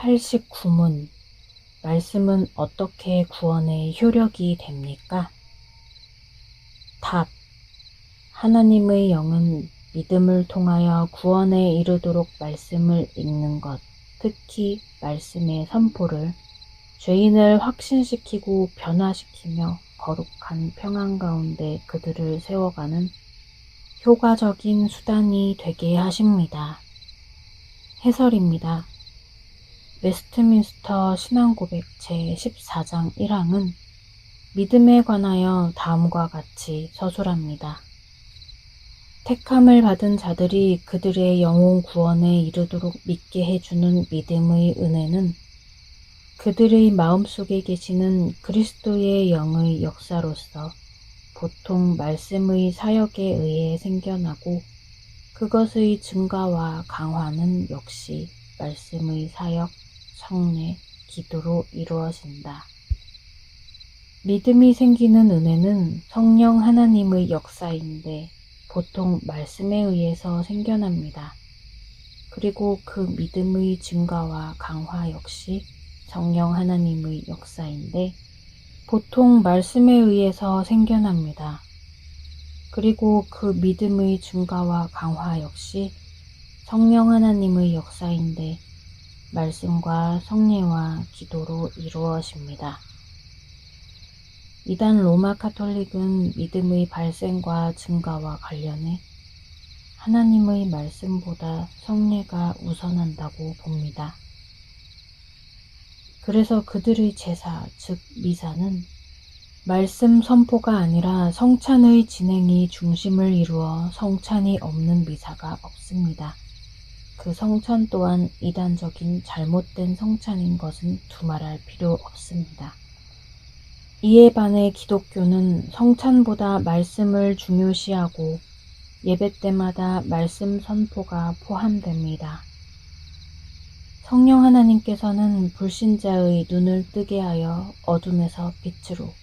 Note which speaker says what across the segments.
Speaker 1: 제89문 말씀은 어떻게 구원의 효력이 됩니까? 답. 하나님의 영은 믿음을 통하여 구원에 이르도록 말씀을 읽는 것, 특히 말씀의 선포를 죄인을 확신시키고 변화시키며 거룩한 평안 가운데 그들을 세워가는 효과적인 수단이 되게 하십니다. 해설입니다. 웨스트민스터 신앙고백 제14장 1항은 믿음에 관하여 다음과 같이 서술합니다. 택함을 받은 자들이 그들의 영혼 구원에 이르도록 믿게 해주는 믿음의 은혜는 그들의 마음속에 계시는 그리스도의 영의 역사로서 보통 말씀의 사역에 의해 생겨나고 그것의 증가와 강화는 역시 말씀의 사역, 성례, 기도로 이루어진다. 믿음이 생기는 은혜는 성령 하나님의 역사인데 보통 말씀에 의해서 생겨납니다. 그리고 그 믿음의 증가와 강화 역시 성령 하나님의 역사인데 보통 말씀에 의해서 생겨납니다. 그리고 그 믿음의 증가와 강화 역시 성령 하나님의 역사인데 말씀과 성례와 기도로 이루어집니다. 이단 로마 카톨릭은 믿음의 발생과 증가와 관련해 하나님의 말씀보다 성례가 우선한다고 봅니다. 그래서 그들의 제사, 즉 미사는 말씀 선포가 아니라 성찬의 진행이 중심을 이루어 성찬이 없는 미사가 없습니다. 그 성찬 또한 이단적인 잘못된 성찬인 것은 두말할 필요 없습니다. 이에 반해 기독교는 성찬보다 말씀을 중요시하고 예배 때마다 말씀 선포가 포함됩니다. 성령 하나님께서는 불신자의 눈을 뜨게 하여 어둠에서 빛으로,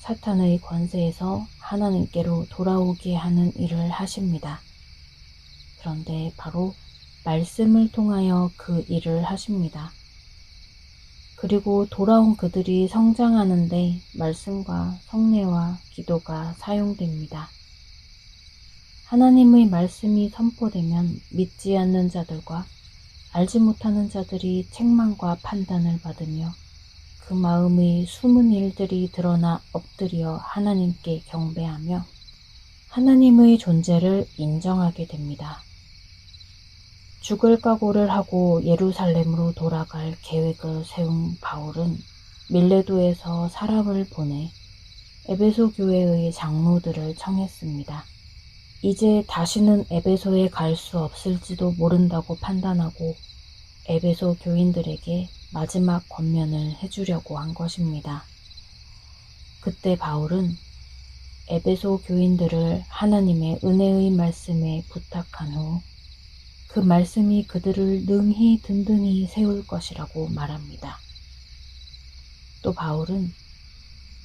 Speaker 1: 사탄의 권세에서 하나님께로 돌아오게 하는 일을 하십니다. 그런데 바로 말씀을 통하여 그 일을 하십니다. 그리고 돌아온 그들이 성장하는데 말씀과 성례와 기도가 사용됩니다. 하나님의 말씀이 선포되면 믿지 않는 자들과 알지 못하는 자들이 책망과 판단을 받으며 그 마음의 숨은 일들이 드러나 엎드려 하나님께 경배하며 하나님의 존재를 인정하게 됩니다. 죽을 각오를 하고 예루살렘으로 돌아갈 계획을 세운 바울은 밀레도에서 사람을 보내 에베소 교회의 장로들을 청했습니다. 이제 다시는 에베소에 갈 수 없을지도 모른다고 판단하고 에베소 교인들에게 마지막 권면을 해주려고 한 것입니다. 그때 바울은 에베소 교인들을 하나님의 은혜의 말씀에 부탁한 후 그 말씀이 그들을 능히 든든히 세울 것이라고 말합니다. 또 바울은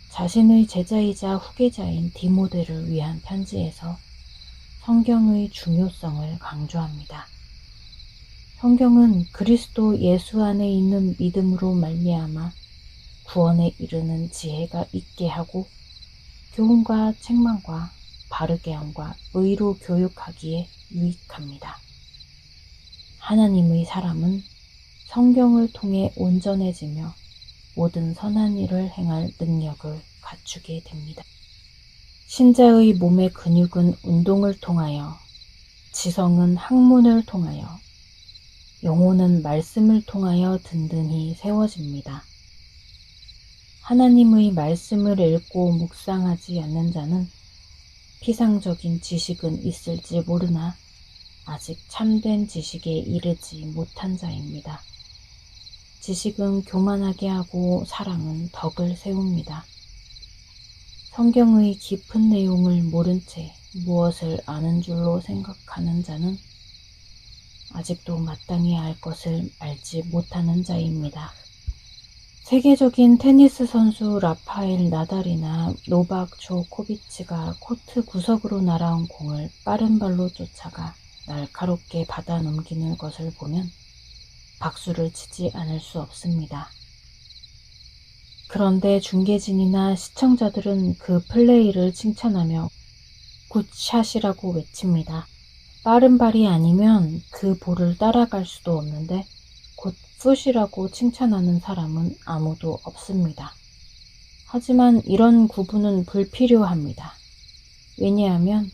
Speaker 1: 자신의 제자이자 후계자인 디모데를 위한 편지에서 성경의 중요성을 강조합니다. 성경은 그리스도 예수 안에 있는 믿음으로 말미암아 구원에 이르는 지혜가 있게 하고 교훈과 책망과 바르게 함과 의로 교육하기에 유익합니다. 하나님의 사람은 성경을 통해 온전해지며 모든 선한 일을 행할 능력을 갖추게 됩니다. 신자의 몸의 근육은 운동을 통하여, 지성은 학문을 통하여, 영혼은 말씀을 통하여 든든히 세워집니다. 하나님의 말씀을 읽고 묵상하지 않는 자는 피상적인 지식은 있을지 모르나 아직 참된 지식에 이르지 못한 자입니다. 지식은 교만하게 하고 사랑은 덕을 세웁니다. 성경의 깊은 내용을 모른 채 무엇을 아는 줄로 생각하는 자는 아직도 마땅히 알 것을 알지 못하는 자입니다. 세계적인 테니스 선수 라파엘 나달이나 노박 조코비치가 코트 구석으로 날아온 공을 빠른 발로 쫓아가 날카롭게 받아 넘기는 것을 보면 박수를 치지 않을 수 없습니다. 그런데 중계진이나 시청자들은 그 플레이를 칭찬하며 굿샷이라고 외칩니다. 빠른 발이 아니면 그 볼을 따라갈 수도 없는데 굿풋이라고 칭찬하는 사람은 아무도 없습니다. 하지만 이런 구분은 불필요합니다. 왜냐하면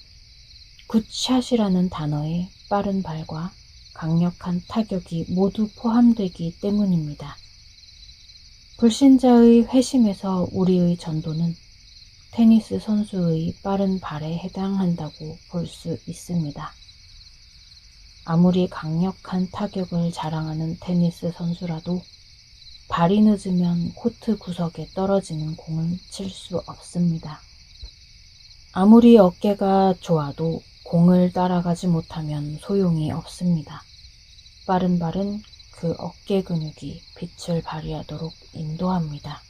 Speaker 1: 굿샷이라는 단어에 빠른 발과 강력한 타격이 모두 포함되기 때문입니다. 불신자의 회심에서 우리의 전도는 테니스 선수의 빠른 발에 해당한다고 볼 수 있습니다. 아무리 강력한 타격을 자랑하는 테니스 선수라도 발이 늦으면 코트 구석에 떨어지는 공을 칠 수 없습니다. 아무리 어깨가 좋아도 공을 따라가지 못하면 소용이 없습니다. 빠른 발은 그 어깨 근육이 빛을 발휘하도록 인도합니다.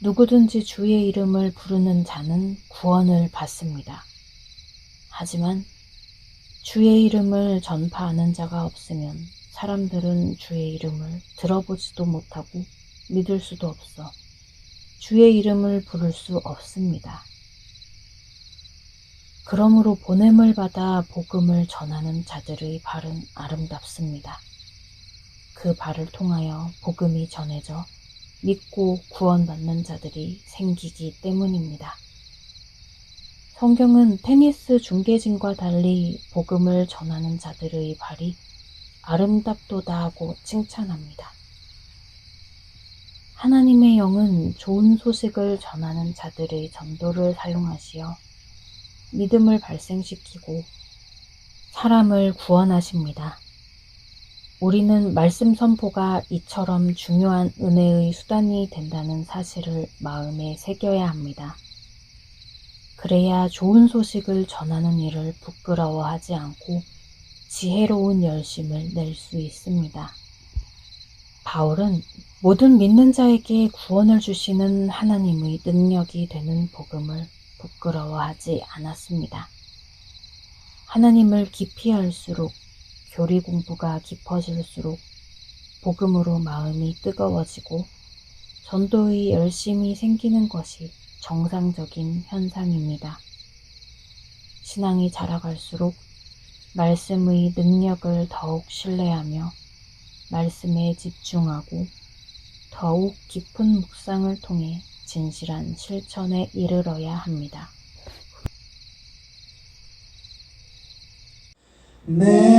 Speaker 1: 누구든지 주의 이름을 부르는 자는 구원을 받습니다. 하지만 주의 이름을 전파하는 자가 없으면 사람들은 주의 이름을 들어보지도 못하고 믿을 수도 없어 주의 이름을 부를 수 없습니다. 그러므로 보냄을 받아 복음을 전하는 자들의 발은 아름답습니다. 그 발을 통하여 복음이 전해져 믿고 구원받는 자들이 생기기 때문입니다. 성경은 테니스 중계진과 달리 복음을 전하는 자들의 발이 아름답도다 하고 칭찬합니다. 하나님의 영은 좋은 소식을 전하는 자들의 전도를 사용하시어 믿음을 발생시키고 사람을 구원하십니다. 우리는 말씀 선포가 이처럼 중요한 은혜의 수단이 된다는 사실을 마음에 새겨야 합니다. 그래야 좋은 소식을 전하는 일을 부끄러워하지 않고 지혜로운 열심을 낼 수 있습니다. 바울은 모든 믿는 자에게 구원을 주시는 하나님의 능력이 되는 복음을 부끄러워하지 않았습니다. 하나님을 깊이 알수록 교리 공부가 깊어질수록 복음으로 마음이 뜨거워지고 전도의 열심이 생기는 것이 정상적인 현상입니다. 신앙이 자라갈수록 말씀의 능력을 더욱 신뢰하며 말씀에 집중하고 더욱 깊은 묵상을 통해 진실한 실천에 이르러야 합니다.
Speaker 2: 내